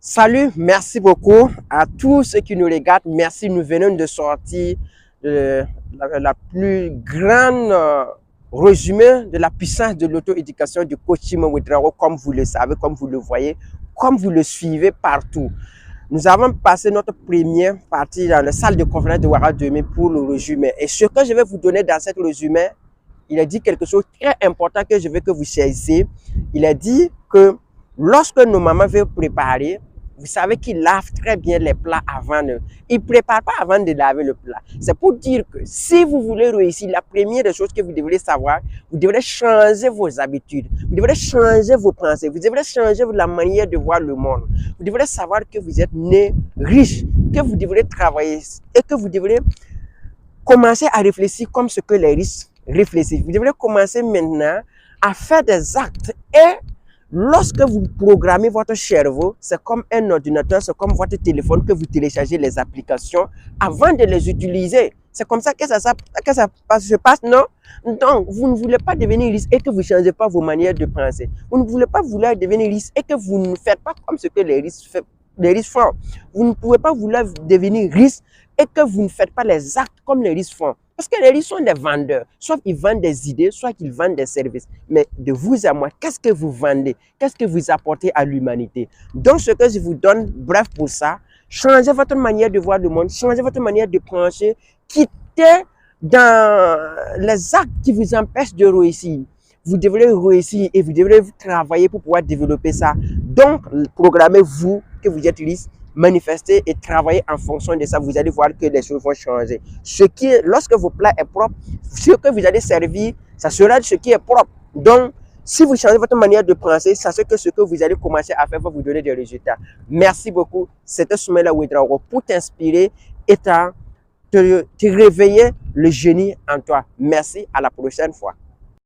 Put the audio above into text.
Salut, merci beaucoup à tous ceux qui nous regardent. Merci, nous venons de sortir la plus grande résumé de la puissance de l'auto-éducation du coaching Ouedraogo, comme vous le savez, comme vous le voyez, comme vous le suivez partout. Nous avons passé notre première partie dans la salle de conférence de Ouara 2000 pour le résumé. Et ce que je vais vous donner dans cette résumé, il a dit quelque chose de très important que je veux que vous saisissiez. Il a dit que lorsque nos mamans veulent préparer, vous savez qu'ils lavent très bien les plats avant. Ils ne préparent pas avant de laver le plat. C'est pour dire que si vous voulez réussir, la première des choses que vous devrez savoir, vous devrez changer vos habitudes. Vous devrez changer vos pensées. Vous devrez changer la manière de voir le monde. Vous devrez savoir que vous êtes né riche, que vous devrez travailler et que vous devrez commencer à réfléchir comme ce que les riches réfléchissent. Vous devrez commencer maintenant à faire des actes et lorsque vous programmez votre cerveau, c'est comme un ordinateur, c'est comme votre téléphone que vous téléchargez les applications avant de les utiliser. C'est comme ça que ça se passe, non? Donc, vous ne voulez pas devenir riche et que vous ne changez pas vos manières de penser. Vous ne voulez pas vouloir devenir riche et que vous ne faites pas comme ce que les riches font. Vous ne pouvez pas vouloir devenir riche et que vous ne faites pas les actes comme les riches font. Parce que les riches sont des vendeurs. Soit ils vendent des idées, soit ils vendent des services. Mais de vous à moi, qu'est-ce que vous vendez? Qu'est-ce que vous apportez à l'humanité? Donc, ce que je vous donne, bref pour ça, changez votre manière de voir le monde, changez votre manière de penser, quittez dans les actes qui vous empêchent de réussir. Vous devrez réussir et vous devrez travailler pour pouvoir développer ça. Donc, programmez-vous que vous êtes riche, manifester et travailler en fonction de ça, vous allez voir que les choses vont changer. Lorsque vos plats est propre, ce que vous allez servir, ça sera ce qui est propre. Donc, si vous changez votre manière de penser, sachez que ce que vous allez commencer à faire va vous donner des résultats. Merci beaucoup. C'était Soumela Ouedraogo pour t'inspirer et te réveiller le génie en toi. Merci, à la prochaine fois.